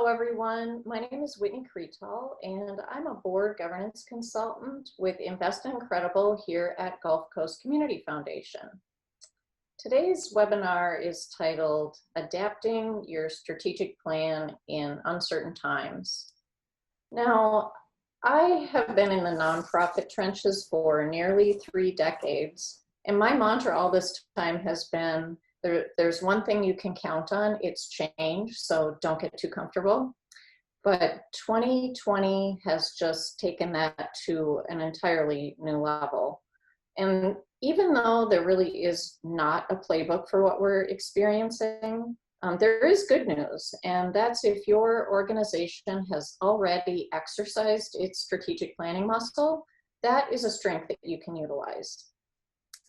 everyone. My name is Whitney Cretal, and I'm a board governance consultant with Invest Incredible here at Gulf Coast Community Foundation. Today's webinar is titled Adapting Your Strategic Plan in Uncertain Times. Now, I have been in the nonprofit trenches for nearly 3 decades, and my mantra all this time has been there's one thing you can count on, it's change, so don't get too comfortable. But 2020 has just taken that to an entirely new level. And even though there really is not a playbook for what we're experiencing, there is good news, and that's if your organization has already exercised its strategic planning muscle, that is a strength that you can utilize.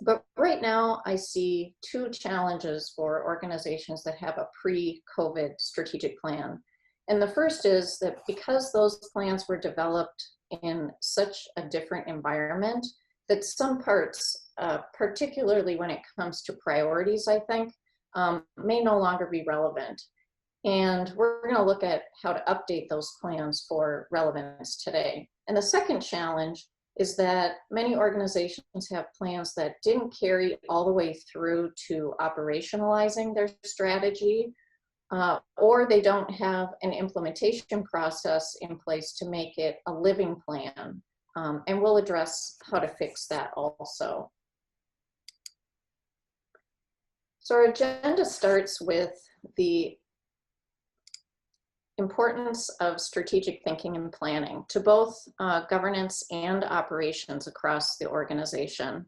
But right now, I see 2 challenges for organizations that have a pre-COVID strategic plan. And the first is that because those plans were developed in such a different environment, that some parts, particularly when it comes to priorities, I think, may no longer be relevant. And we're going to look at how to update those plans for relevance today. And the second challenge is that many organizations have plans that didn't carry all the way through to operationalizing their strategy, or they don't have an implementation process in place to make it a living plan. And we'll address how to fix that also. So our agenda starts with the importance of strategic thinking and planning to both governance and operations across the organization.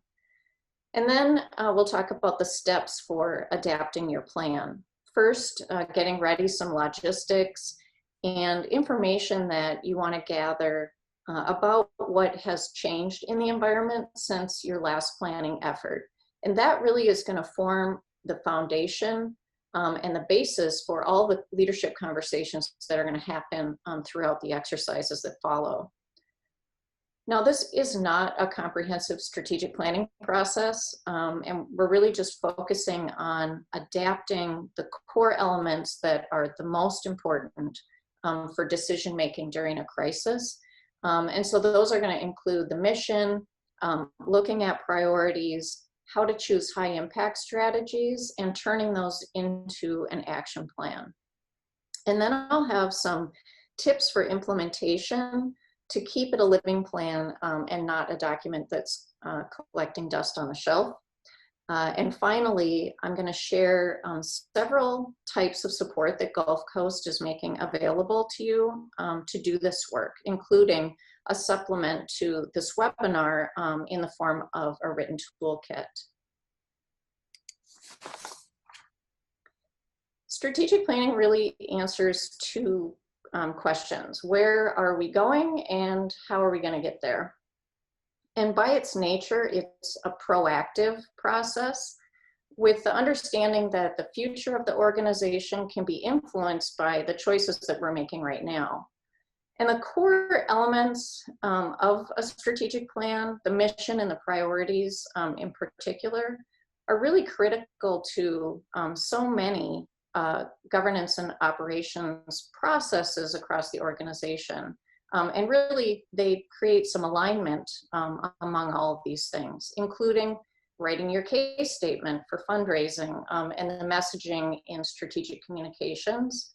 And then we'll talk about the steps for adapting your plan. First, getting ready some logistics and information that you want to gather about what has changed in the environment since your last planning effort. And that really is going to form the foundation and the basis for all the leadership conversations that are going to happen throughout the exercises that follow. Now, this is not a comprehensive strategic planning process, and we're really just focusing on adapting the core elements that are the most important for decision making during a crisis. And so those are going to include the mission, looking at priorities, how to choose high impact strategies, and turning those into an action plan. And then I'll have some tips for implementation to keep it a living plan and not a document that's collecting dust on the shelf. And finally, I'm going to share several types of support that Gulf Coast is making available to you to do this work, including a supplement to this webinar in the form of a written toolkit. Strategic planning really answers 2 questions. Where are we going and how are we going to get there? And by its nature, it's a proactive process with the understanding that the future of the organization can be influenced by the choices that we're making right now. And the core elements of a strategic plan, the mission and the priorities in particular, are really critical to so many governance and operations processes across the organization. And really, they create some alignment among all of these things, including writing your case statement for fundraising and the messaging in strategic communications,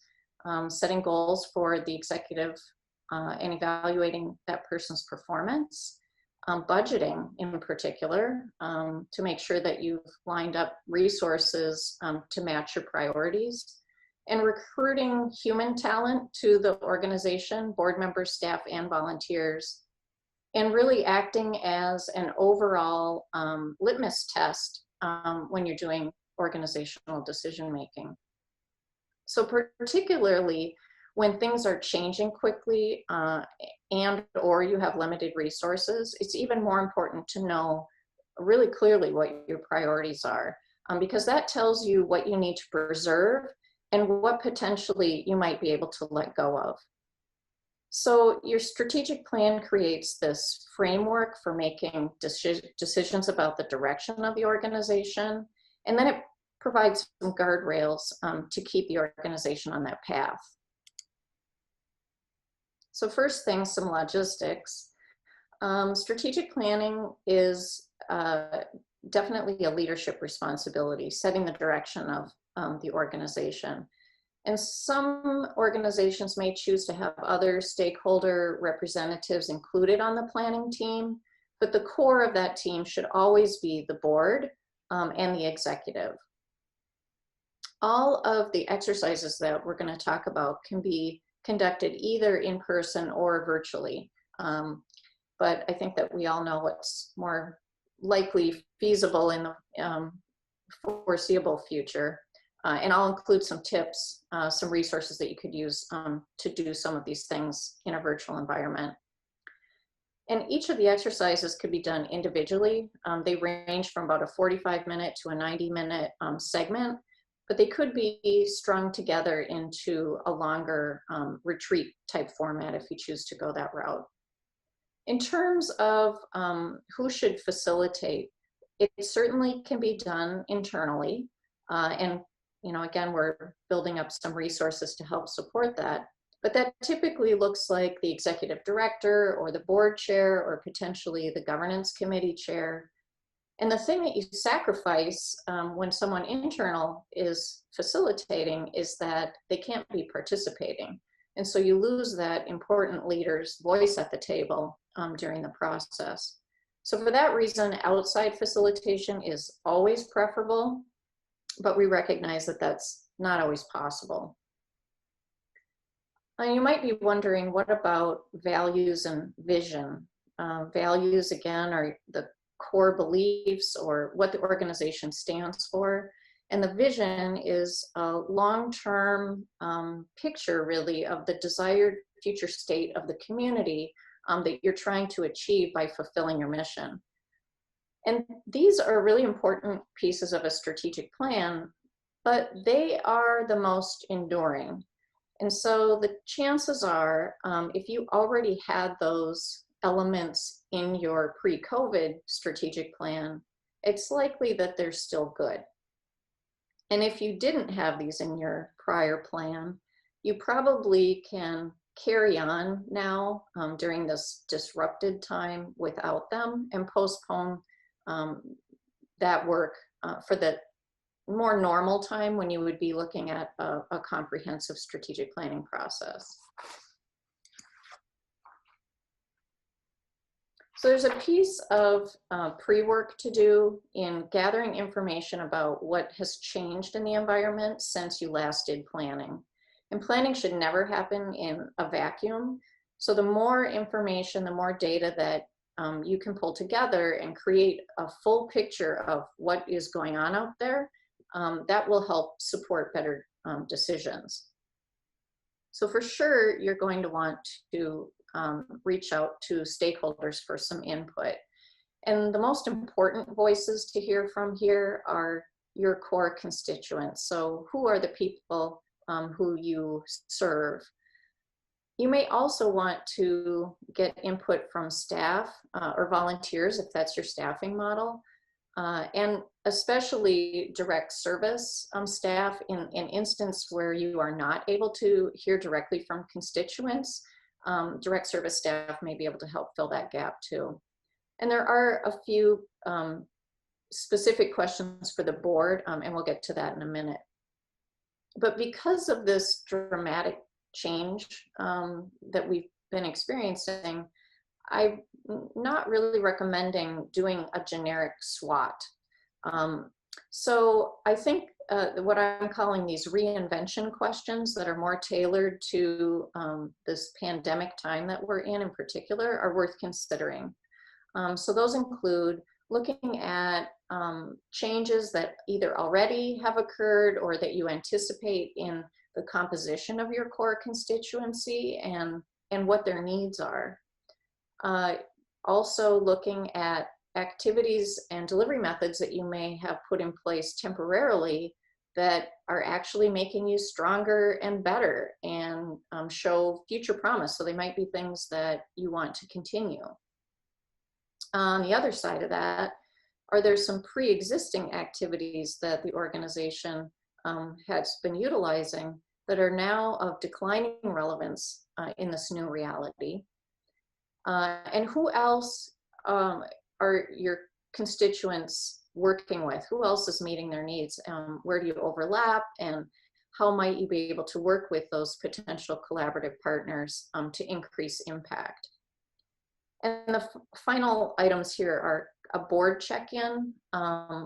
setting goals for the executive and evaluating that person's performance, budgeting in particular to make sure that you've lined up resources to match your priorities, and recruiting human talent to the organization, board members, staff, and volunteers, and really acting as an overall litmus test when you're doing organizational decision making. So particularly when things are changing quickly and or you have limited resources, it's even more important to know really clearly what your priorities are, because that tells you what you need to preserve and what potentially you might be able to let go of. So your strategic plan creates this framework for making decisions about the direction of the organization, and then it provides some guardrails to keep the organization on that path. So first thing, some logistics. Strategic planning is definitely a leadership responsibility, setting the direction of the organization. And some organizations may choose to have other stakeholder representatives included on the planning team, but the core of that team should always be the board and the executive. All of the exercises that we're going to talk about can be conducted either in person or virtually. But I think that we all know what's more likely feasible in the foreseeable future. And I'll include some tips, some resources that you could use to do some of these things in a virtual environment. And each of the exercises could be done individually. They range from about a 45-minute to a 90-minute segment, but they could be strung together into a longer retreat type format if you choose to go that route. In terms of who should facilitate, it certainly can be done internally. And again, we're building up some resources to help support that. But that typically looks like the executive director or the board chair or potentially the governance committee chair. And the thing that you sacrifice when someone internal is facilitating is that they can't be participating. And so you lose that important leader's voice at the table during the process. So for that reason, outside facilitation is always preferable, but we recognize that that's not always possible. You might be wondering, what about values and vision? Values, again, are the core beliefs or what the organization stands for. And the vision is a long-term picture, really, of the desired future state of the community that you're trying to achieve by fulfilling your mission. And these are really important pieces of a strategic plan, but they are the most enduring. And so the chances are, if you already had those elements in your pre-COVID strategic plan, it's likely that they're still good. And if you didn't have these in your prior plan, you probably can carry on now during this disrupted time without them and postpone that work for the more normal time when you would be looking at a comprehensive strategic planning process. So there's a piece of pre-work to do in gathering information about what has changed in the environment since you last did planning. And planning should never happen in a vacuum. So the more information, the more data that you can pull together and create a full picture of what is going on out there, that will help support better decisions. So for sure, you're going to want to reach out to stakeholders for some input. And the most important voices to hear from here are your core constituents. So who are the people who you serve? You may also want to get input from staff or volunteers if that's your staffing model. And especially direct service staff in instance where you are not able to hear directly from constituents. Direct service staff may be able to help fill that gap too. And there are a few specific questions for the board, and we'll get to that in a minute. But because of this dramatic change that we've been experiencing, I'm not really recommending doing a generic SWOT. So I think what I'm calling these reinvention questions that are more tailored to this pandemic time that we're in particular are worth considering. So those include looking at changes that either already have occurred or that you anticipate in the composition of your core constituency and what their needs are. Also looking at activities and delivery methods that you may have put in place temporarily that are actually making you stronger and better and show future promise. So they might be things that you want to continue. On the other side of that, are there some pre-existing activities that the organization has been utilizing that are now of declining relevance in this new reality? And who else are your constituents working with? Who else is meeting their needs? Where do you overlap? And how might you be able to work with those potential collaborative partners to increase impact? And the final items here are a board check-in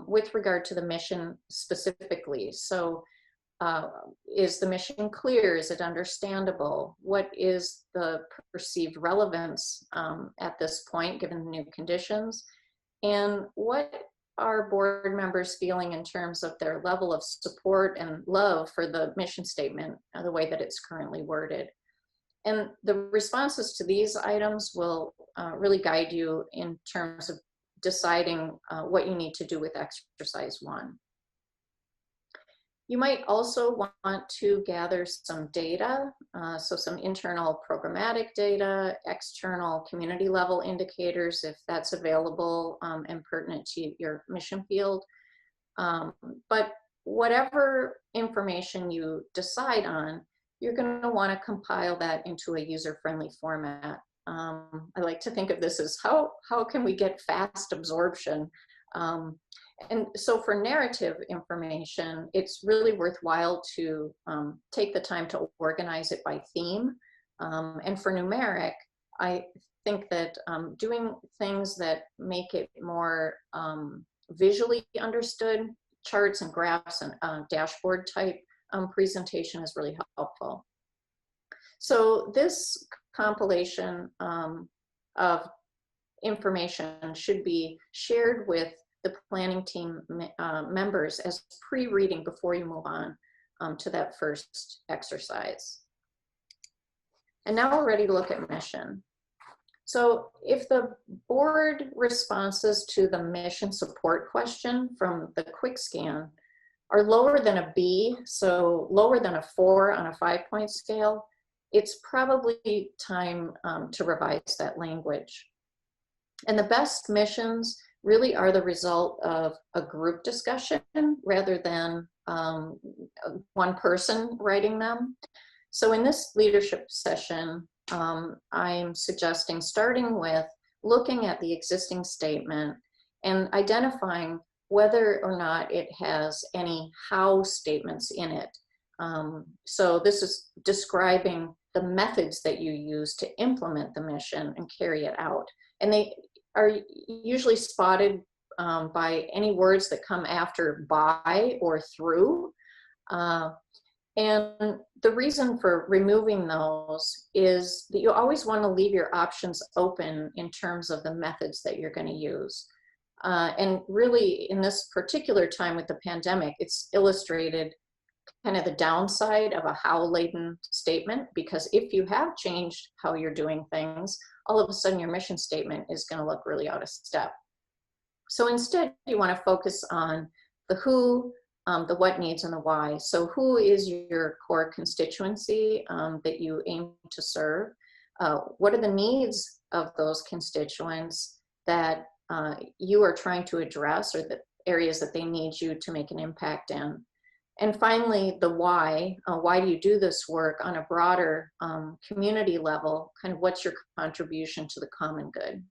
with regard to the mission specifically. So is the mission clear? Is it understandable? What is the perceived relevance at this point, given the new conditions? And what are board members feeling in terms of their level of support and love for the mission statement, the way that it's currently worded? And the responses to these items will really guide you in terms of deciding what you need to do with exercise 1. You might also want to gather some data, so some internal programmatic data, external community level indicators, if that's available and pertinent to your mission field. But whatever information you decide on, you're going to want to compile that into a user-friendly format. I like to think of this as how can we get fast absorption? And so for narrative information, it's really worthwhile to take the time to organize it by theme. And for numeric, I think that doing things that make it more visually understood, charts and graphs and dashboard type presentation is really helpful. So this compilation of information should be shared with the planning team members as pre-reading before you move on to that first exercise. And now we're ready to look at mission. So if the board responses to the mission support question from the quick scan are lower than a B, so lower than a 4 on a 5-point scale, it's probably time to revise that language. And the best missions really are the result of a group discussion rather than one person writing them. So in this leadership session, I'm suggesting starting with looking at the existing statement and identifying whether or not it has any how statements in it. So this is describing the methods that you use to implement the mission and carry it out. And they are usually spotted by any words that come after by or through. And the reason for removing those is that you always want to leave your options open in terms of the methods that you're going to use. And really, in this particular time with the pandemic, it's illustrated kind of the downside of a how-laden statement, because if you have changed how you're doing things, all of a sudden your mission statement is going to look really out of step. So instead, you want to focus on the who, the what needs, and the why. So who is your core constituency that you aim to serve? What are the needs of those constituents that you are trying to address, or the areas that they need you to make an impact in? And finally, the why. Why do you do this work on a broader community level? Kind of what's your contribution to the common good?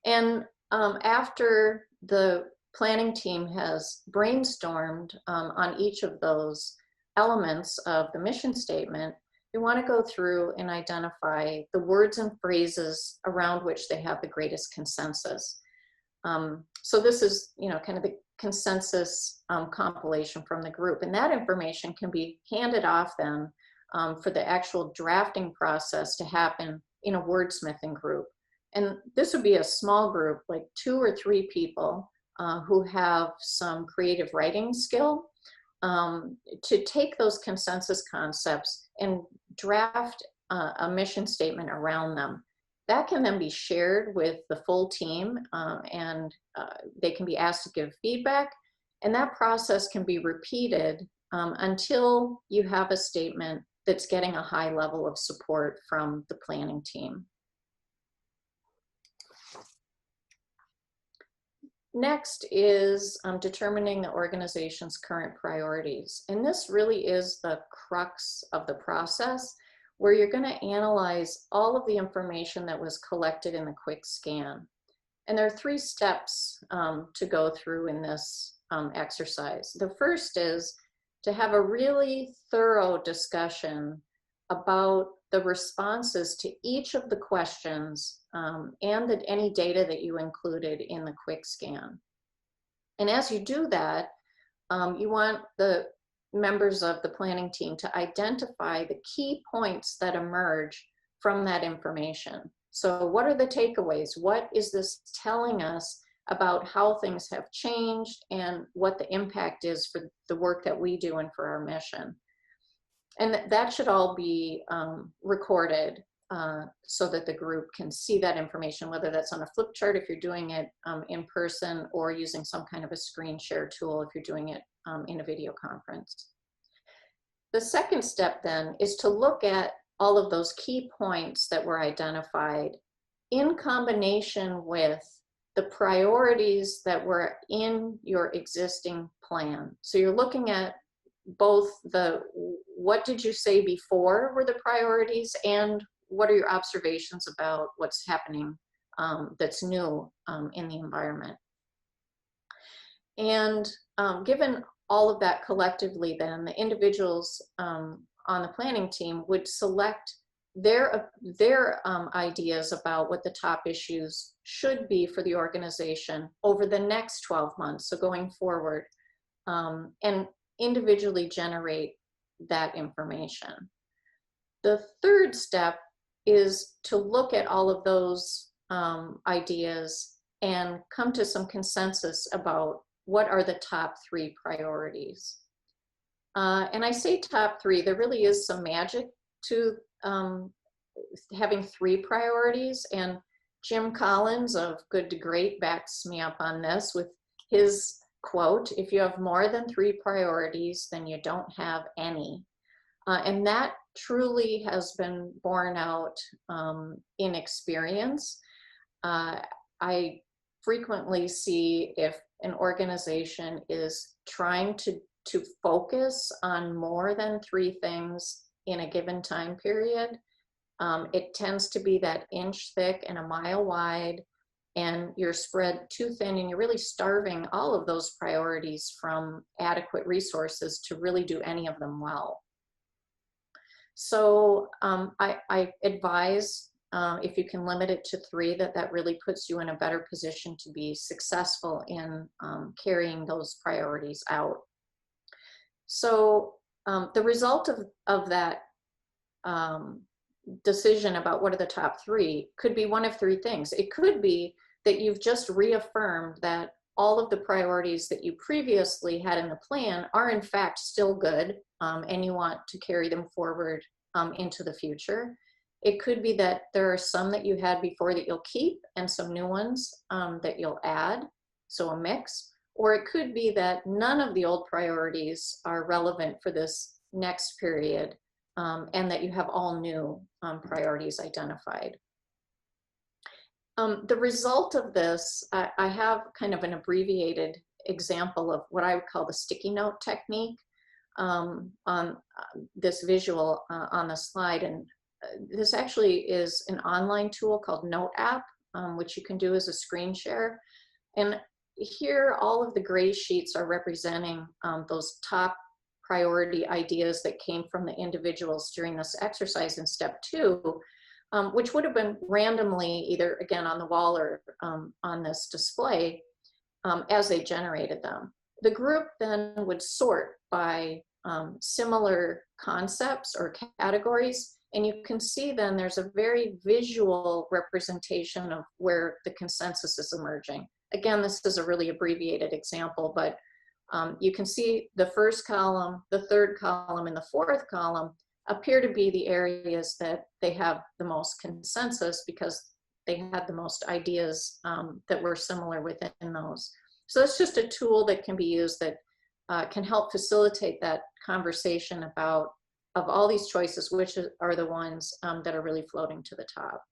And after the planning team has brainstormed on each of those elements of the mission statement, you want to go through and identify the words and phrases around which they have the greatest consensus. So this is, kind of the consensus compilation from the group, and that information can be handed off then for the actual drafting process to happen in a wordsmithing group. And this would be a small group, like 2 or 3 people who have some creative writing skill to take those consensus concepts and draft a mission statement around them. That can then be shared with the full team and they can be asked to give feedback, and that process can be repeated until you have a statement that's getting a high level of support from the planning team. Next is determining the organization's current priorities. And this really is the crux of the process, where you're going to analyze all of the information that was collected in the quick scan. And there are 3 steps to go through in this exercise. The first is to have a really thorough discussion about the responses to each of the questions and any data that you included in the quick scan. And as you do that, you want the members of the planning team to identify the key points that emerge from that information. So what are the takeaways? What is this telling us about how things have changed and what the impact is for the work that we do and for our mission? And that should all be recorded so that the group can see that information, whether that's on a flip chart if you're doing it in person, or using some kind of a screen share tool if you're doing it in a video conference. The second step then is to look at all of those key points that were identified in combination with the priorities that were in your existing plan. So you're looking at both the what did you say before were the priorities, and what are your observations about what's happening that's new in the environment. And given all of that collectively, then the individuals on the planning team would select their ideas about what the top issues should be for the organization over the next 12 months, so going forward, and individually generate that information. The third step is to look at all of those ideas and come to some consensus about what are the top 3 priorities. And I say top 3, there really is some magic to having 3 priorities, and Jim Collins of Good to Great backs me up on this with his quote, "If you have more than 3 priorities, then you don't have any." And that truly has been borne out in experience. I frequently see if an organization is trying to focus on more than 3 things in a given time period, it tends to be that inch thick and a mile wide, and you're spread too thin, and you're really starving all of those priorities from adequate resources to really do any of them well. So I advise, if you can limit it to 3, that really puts you in a better position to be successful in carrying those priorities out. So the result of that decision about what are the top 3 could be one of 3 things. It could be that you've just reaffirmed that all of the priorities that you previously had in the plan are in fact still good, and you want to carry them forward into the future. It could be that there are some that you had before that you'll keep, and some new ones that you'll add, so a mix. Or it could be that none of the old priorities are relevant for this next period, and that you have all new priorities identified. The result of this, I have kind of an abbreviated example of what I would call the sticky note technique on this visual on the slide. And this actually is an online tool called Note App, which you can do as a screen share. And here, all of the gray sheets are representing those top priority ideas that came from the individuals during this exercise in step 2, which would have been randomly either again on the wall or on this display as they generated them. The group then would sort by similar concepts or categories, and you can see then there's a very visual representation of where the consensus is emerging. Again, this is a really abbreviated example, but you can see the first column, the third column, and the fourth column appear to be the areas that they have the most consensus because they had the most ideas that were similar within those. So it's just a tool that can be used that can help facilitate that conversation about, of all these choices, which are the ones that are really floating to the top.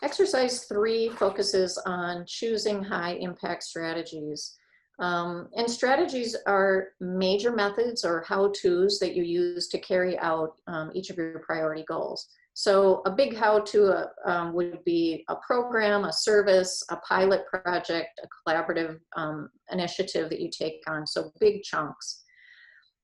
Exercise 3 focuses on choosing high impact strategies. And strategies are major methods or how-tos that you use to carry out each of your priority goals. So a big how-to would be a program, a service, a pilot project, a collaborative initiative that you take on, so big chunks.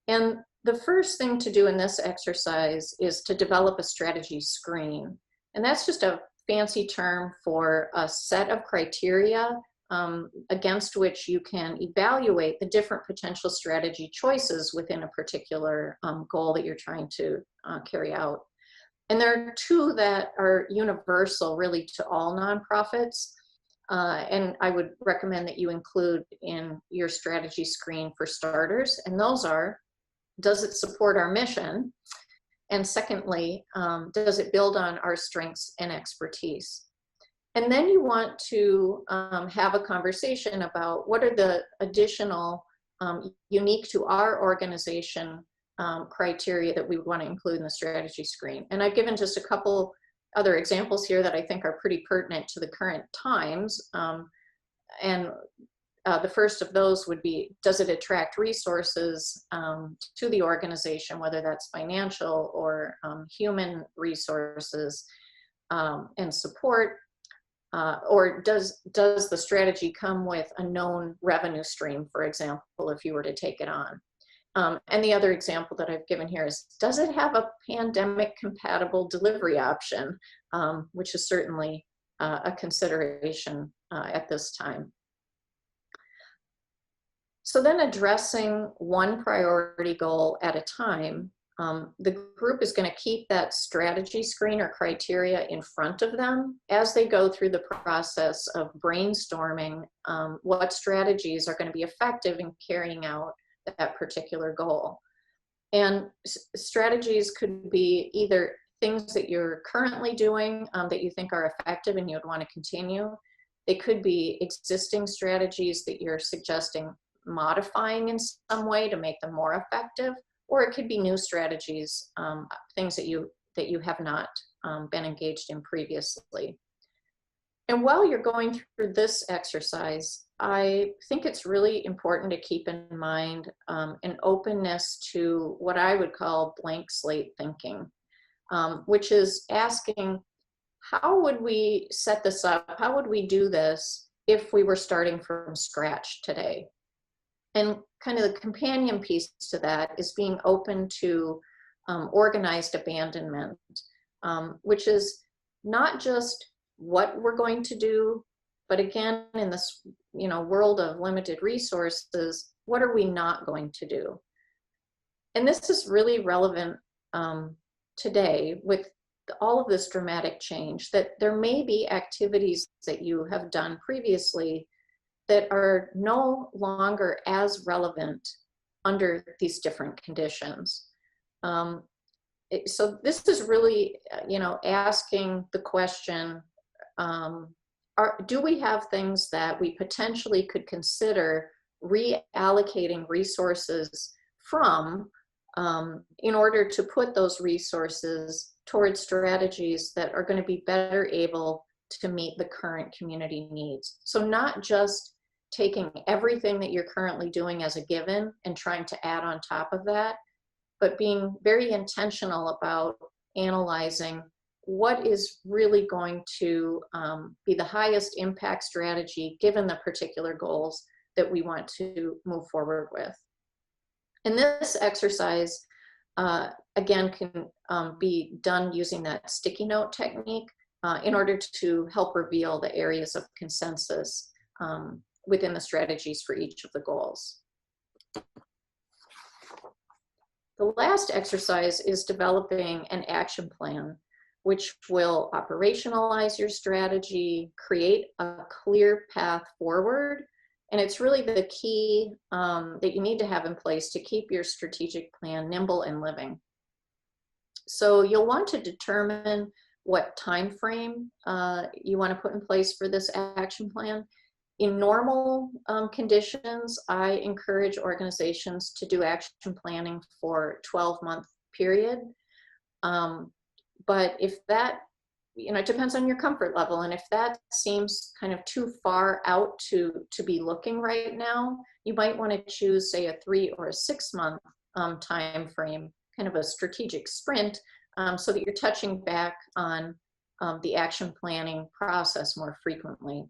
And the first thing to do in this exercise is to develop a strategy screen. And that's just a fancy term for a set of criteria against which you can evaluate the different potential strategy choices within a particular goal that you're trying to carry out. And there are two that are universal really to all nonprofits. And I would recommend that you include in your strategy screen for starters. And those are, does it support our mission? And secondly, does it build on our strengths and expertise? And then you want to have a conversation about what are the additional unique to our organization criteria that we would want to include in the strategy screen. And I've given just a couple other examples here that I think are pretty pertinent to the current times. The first of those would be, does it attract resources to the organization, whether that's financial or human resources and support? Or does the strategy come with a known revenue stream, for example, if you were to take it on? And the other example that I've given here is, does it have a pandemic compatible delivery option, which is certainly a consideration at this time. So then addressing one priority goal at a time, the group is going to keep that strategy screen or criteria in front of them as they go through the process of brainstorming what strategies are going to be effective in carrying out that particular goal. And strategies could be either things that you're currently doing that you think are effective and you would want to continue. They could be existing strategies that you're suggesting modifying in some way to make them more effective, or it could be new strategies, things that you have not been engaged in previously. And while you're going through this exercise, I think it's really important to keep in mind an openness to what I would call blank slate thinking, which is asking, how would we set this up? How would we do this if we were starting from scratch today? And kind of the companion piece to that is being open to organized abandonment, which is not just what we're going to do, but again, in this world of limited resources, what are we not going to do? And this is really relevant today with all of this dramatic change, that there may be activities that you have done previously that are no longer as relevant under these different conditions. So this is really, asking the question, do we have things that we potentially could consider reallocating resources from in order to put those resources towards strategies that are going to be better able to meet the current community needs? So not just taking everything that you're currently doing as a given and trying to add on top of that, but being very intentional about analyzing what is really going to be the highest impact strategy given the particular goals that we want to move forward with. And this exercise, again, can be done using that sticky note technique in order to help reveal the areas of consensus within the strategies for each of the goals. The last exercise is developing an action plan, which will operationalize your strategy, create a clear path forward. And it's really the key that you need to have in place to keep your strategic plan nimble and living. So you'll want to determine what time frame you want to put in place for this action plan. In normal conditions, I encourage organizations to do action planning for a 12-month period. But if that it depends on your comfort level. And if that seems kind of too far out to be looking right now, you might want to choose, say, a 3 or a 6 month time frame, kind of a strategic sprint, so that you're touching back on the action planning process more frequently.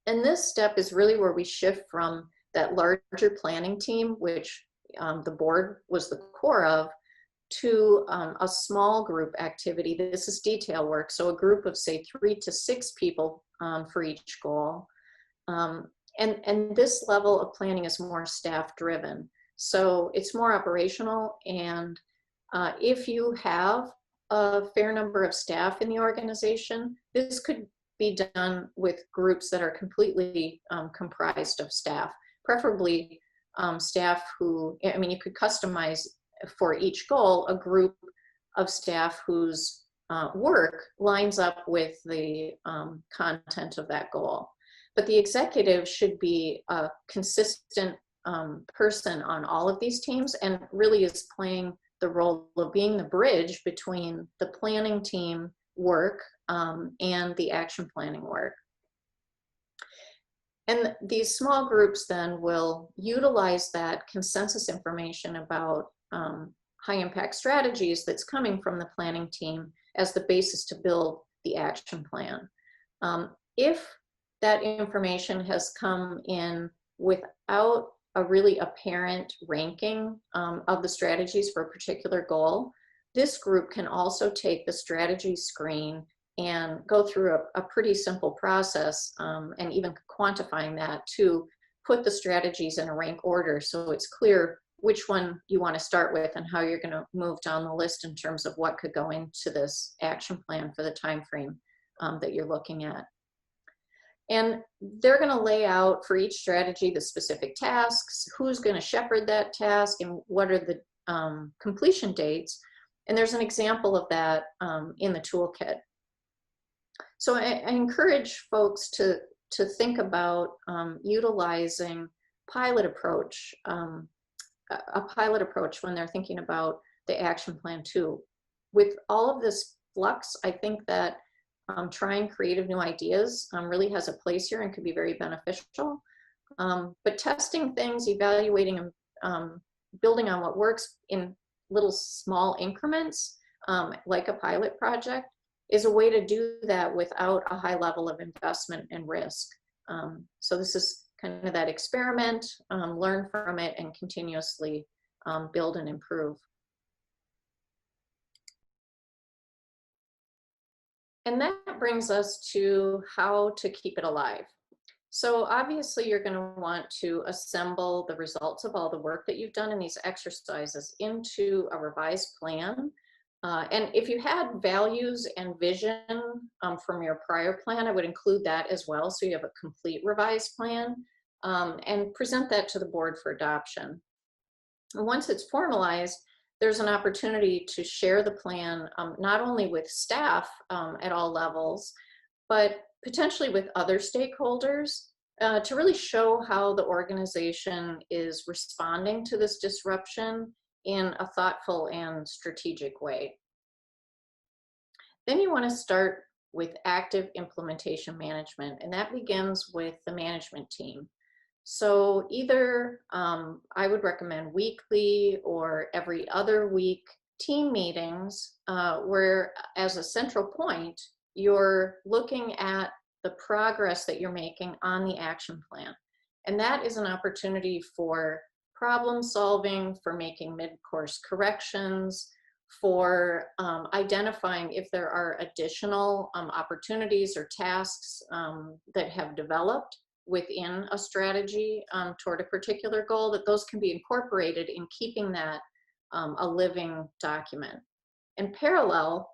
And this step is really where we shift from that larger planning team, which the board was the core of, to a small group activity. This is detail work, so a group of, say, 3 to 6 people for each goal. And this level of planning is more staff driven. So it's more operational, and if you have a fair number of staff in the organization, this could be done with groups that are completely comprised of staff, preferably staff who, you could customize for each goal a group of staff whose work lines up with the content of that goal. But the executive should be a consistent person on all of these teams, and really is playing the role of being the bridge between the planning team work and the action planning work. And these small groups then will utilize that consensus information about high impact strategies that's coming from the planning team as the basis to build the action plan. If that information has come in without a really apparent ranking of the strategies for a particular goal, this group can also take the strategy screen and go through a pretty simple process, and even quantifying that to put the strategies in a rank order, so it's clear which one you want to start with and how you're going to move down the list in terms of what could go into this action plan for the time frame that you're looking at. And they're going to lay out for each strategy the specific tasks, who's going to shepherd that task, and what are the completion dates. And there's an example of that in the toolkit. So I encourage folks to think about utilizing a pilot approach when they're thinking about the action plan too. With all of this flux, I think that trying creative new ideas really has a place here and could be very beneficial. But testing things, evaluating and building on what works in little small increments, like a pilot project, is a way to do that without a high level of investment and risk. So this is kind of that experiment, learn from it, and continuously build and improve. And that brings us to how to keep it alive. So obviously you're going to want to assemble the results of all the work that you've done in these exercises into a revised plan. And if you had values and vision from your prior plan, I would include that as well, so you have a complete revised plan, and present that to the board for adoption. And once it's formalized, there's an opportunity to share the plan not only with staff at all levels, but potentially with other stakeholders to really show how the organization is responding to this disruption in a thoughtful and strategic way. Then you want to start with active implementation management, and that begins with the management team. So either I would recommend weekly or every other week team meetings where, as a central point, you're looking at the progress that you're making on the action plan. And that is an opportunity for problem solving, for making mid-course corrections, for identifying if there are additional opportunities or tasks that have developed within a strategy toward a particular goal, that those can be incorporated in keeping that a living document. In parallel,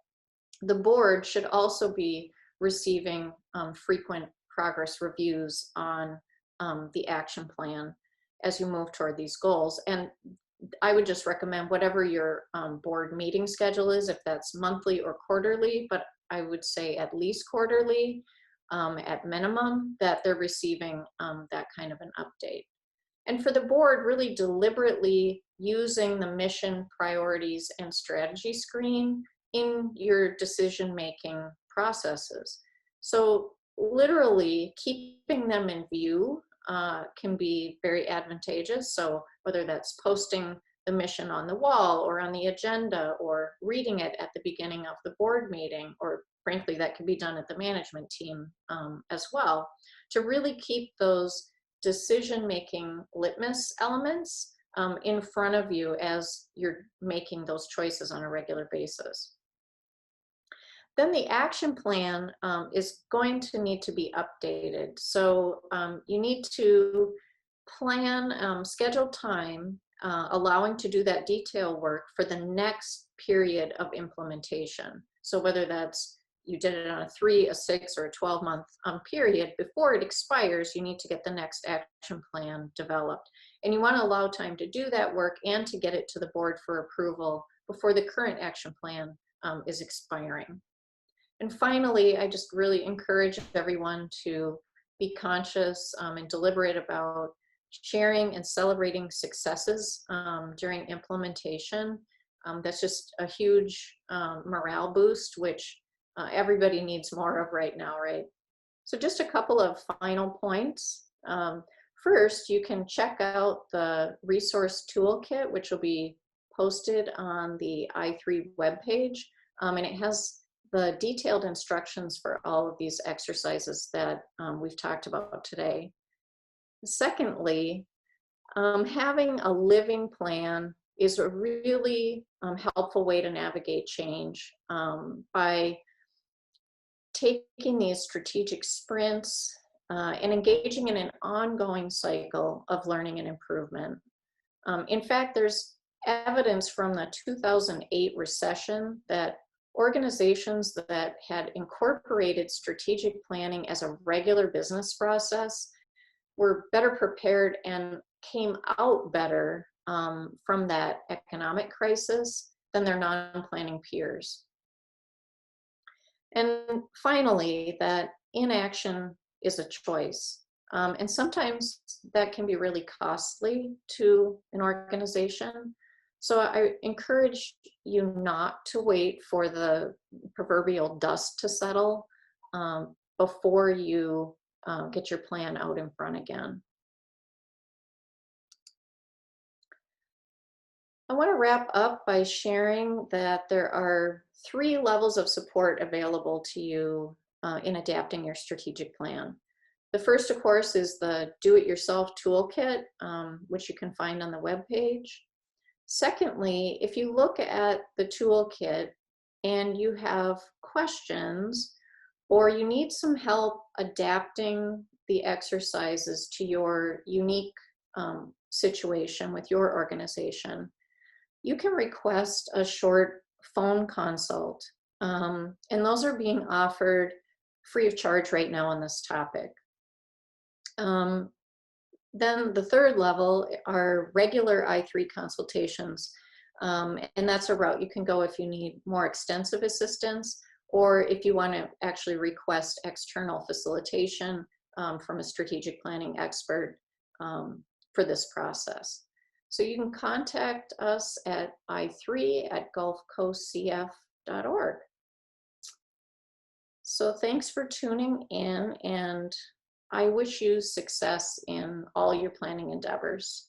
the board should also be receiving frequent progress reviews on the action plan as you move toward these goals. And I would just recommend whatever your board meeting schedule is, if that's monthly or quarterly, but I would say at least quarterly at minimum, that they're receiving that kind of an update. And for the board, really deliberately using the mission, priorities, and strategy screen in your decision-making processes. So literally keeping them in view can be very advantageous. So whether that's posting the mission on the wall or on the agenda or reading it at the beginning of the board meeting, or frankly, that can be done at the management team as well, to really keep those decision-making litmus elements in front of you as you're making those choices on a regular basis. Then the action plan is going to need to be updated. So you need to plan, schedule time, allowing to do that detail work for the next period of implementation. So whether that's you did it on a 3, a 6, or a 12-month period, before it expires, you need to get the next action plan developed. And you want to allow time to do that work and to get it to the board for approval before the current action plan is expiring. And finally, I just really encourage everyone to be conscious and deliberate about sharing and celebrating successes during implementation. That's just a huge morale boost, which everybody needs more of right now, right? So just a couple of final points. First, you can check out the resource toolkit, which will be posted on the I3 webpage, and it has the detailed instructions for all of these exercises that we've talked about today. Secondly, having a living plan is a really helpful way to navigate change by taking these strategic sprints and engaging in an ongoing cycle of learning and improvement. In fact, there's evidence from the 2008 recession that organizations that had incorporated strategic planning as a regular business process were better prepared and came out better from that economic crisis than their non-planning peers. And finally, that inaction is a choice. And sometimes that can be really costly to an organization. So I encourage you not to wait for the proverbial dust to settle before you get your plan out in front again. I want to wrap up by sharing that there are 3 levels of support available to you in adapting your strategic plan. The first, of course, is the do-it-yourself toolkit, which you can find on the webpage. Secondly, if you look at the toolkit and you have questions or you need some help adapting the exercises to your unique situation with your organization, you can request a short phone consult. And those are being offered free of charge right now on this topic. Then the third level are regular I3 consultations. And that's a route you can go if you need more extensive assistance, or if you want to actually request external facilitation from a strategic planning expert for this process. So you can contact us at i3@gulfcoastcf.org. So thanks for tuning in, and I wish you success in all your planning endeavors.